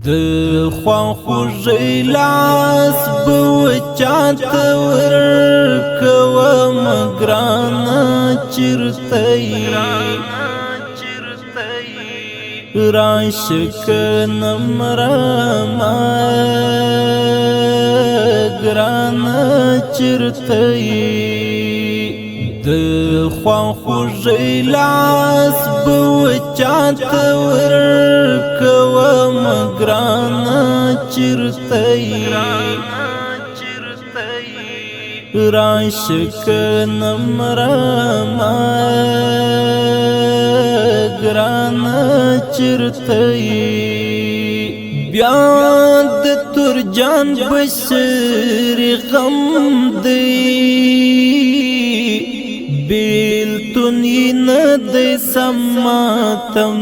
د خواخوږۍ لاس به وچاته ورکوم ګرانه چېرته یې راشه که مرمه ګرانه چېرته یې د خواخوږۍ لاس به وچاته ورکوم ګرانه چېرته یې راشه که مرمه ګرانه چېرته یې بیا د تورجان بشر غم دی بیلتون یې نه دی سم ماتم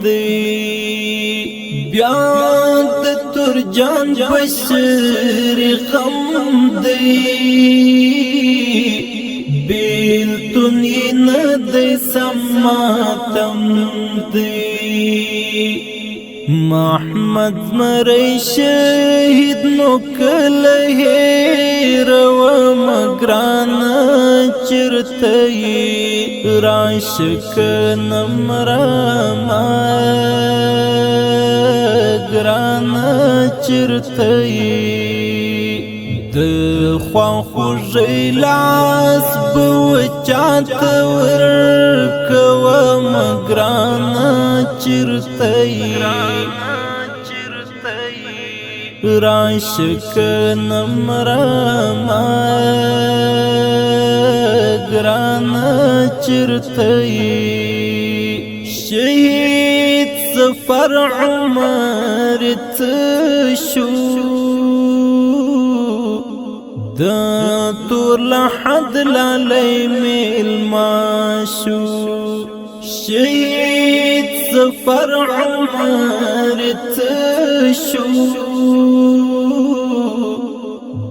دی بیا د تورجان بشر غم دی بیلتون یې نه دی سم ماتم دی محمد زمری شهید نو کله هېروم ګرانه چېرته یې راشه که مرمه ګرانه چېرته یې د خواخوږۍ لاس به وچاته ورکوم ګرانه چېرته یې راشه که مرمه ګرانه چېرته یې شهید سفر عمر تشو د تور لحد لالی میلما شو شهید سفر عمر تشو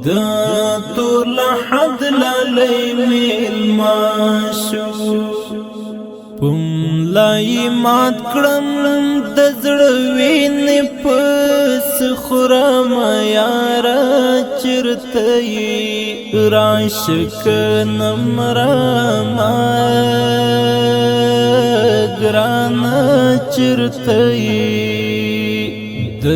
د تور لحد لالی میلما شو پملای مات کړم د زړه وینې پس خورم یاره چېرته یې راشه که مرمه ګرانه چېرته یې د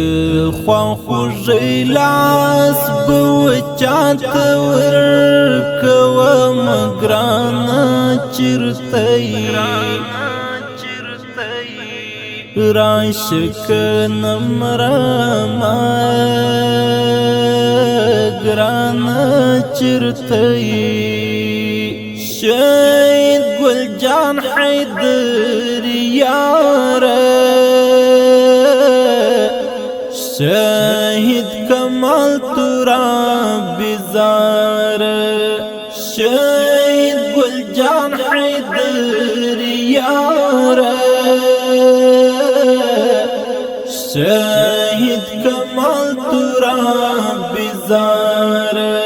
خواخوږۍ لاس به وچاته ورکوم ګرانه چېرته یې راشه که مرمه ګرانه چېرته یې شهید ګل جان حیدر یاره شهید کمال ترابی زاره شهید ګل جان حیدر یاره شهید کمال ترابی زاره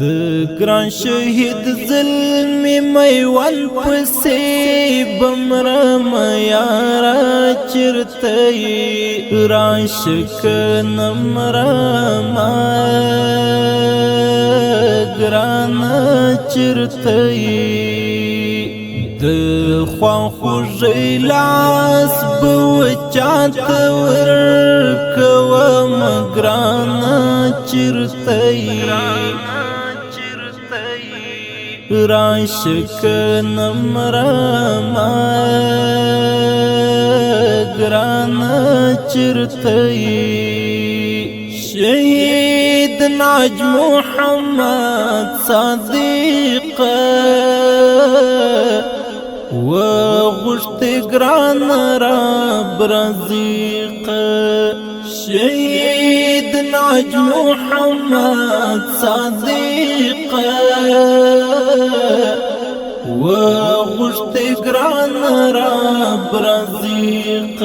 د ګران شهید زلمی میوان پسې بمرم یاره چېرته یې راشه که مرمه ګرانه چېرته یې د خواخوږۍ لاس به وچاته ورکوم ګرانه چېرته یې راشه که مرمه ګرانه چېرته یې شهید ناج محمد صادق وغوښتې ګرانه رب رزیق شهید ناج محمد صادق وغوښتې ګرانه رب رزیق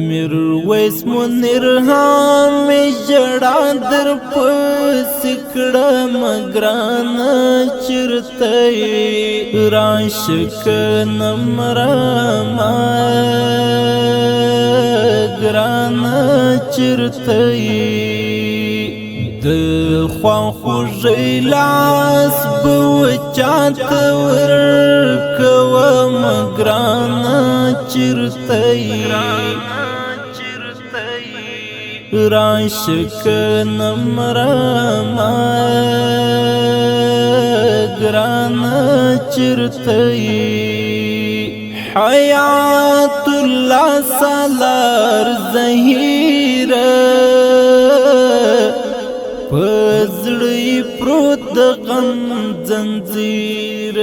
میرویس منیر هامې ژړا در پسې کړم ګرانه چېرته یې راشه که مرمه ګرانه چرته د خواخوږۍ لاس به وچاته ورکوم ګرانه چرته راشه کنه مرمه ګرانه چرته حیات الله سالار زهیره پزړی پروت د غم زنځیر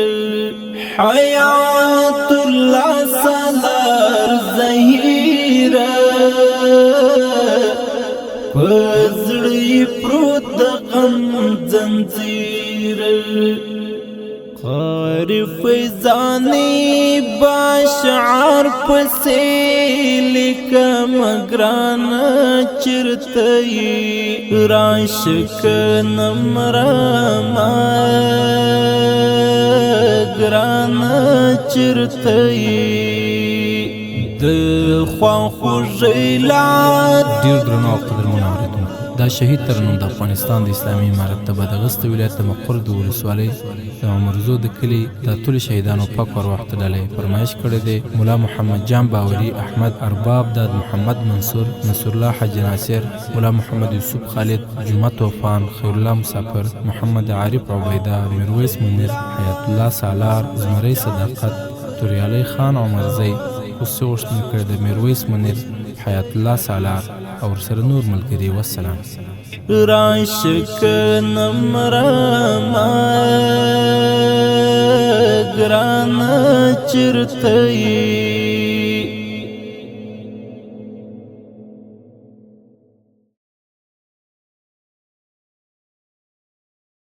حیات الله سالار زهیره پزړی پروت د غم زنځیر قاری فیضانی باشعار پسی لکم گرانا چرتی راشک نمراما گرانا چرتی د خواخوږۍ لار ډیر درنو او قدرمنو اوریدونکو دا شهید ترنم د افغانستان د اسلامي امارت د بادغیس ولایت د مقر د ولسوالۍ د مرزو د کلي د ټولو شهیدانو پاک وروخت ډلې فرمایش کړی دی مولا محمد جان باوري احمد ارباب داد محمد منصور نصر الله حاج ناصر مولا محمد یوسف خالد جمعه طوفان خیر الله مسافر محمد عارف عبیده میرویس منیر حیات الله سالار زمری صداقت توریالی خان عمرزی خصوصي غوښتنه کړې د میرویس منیر حیات الله سالار او سره نور ملګري والسلام راشک نمراما ګرانه چرته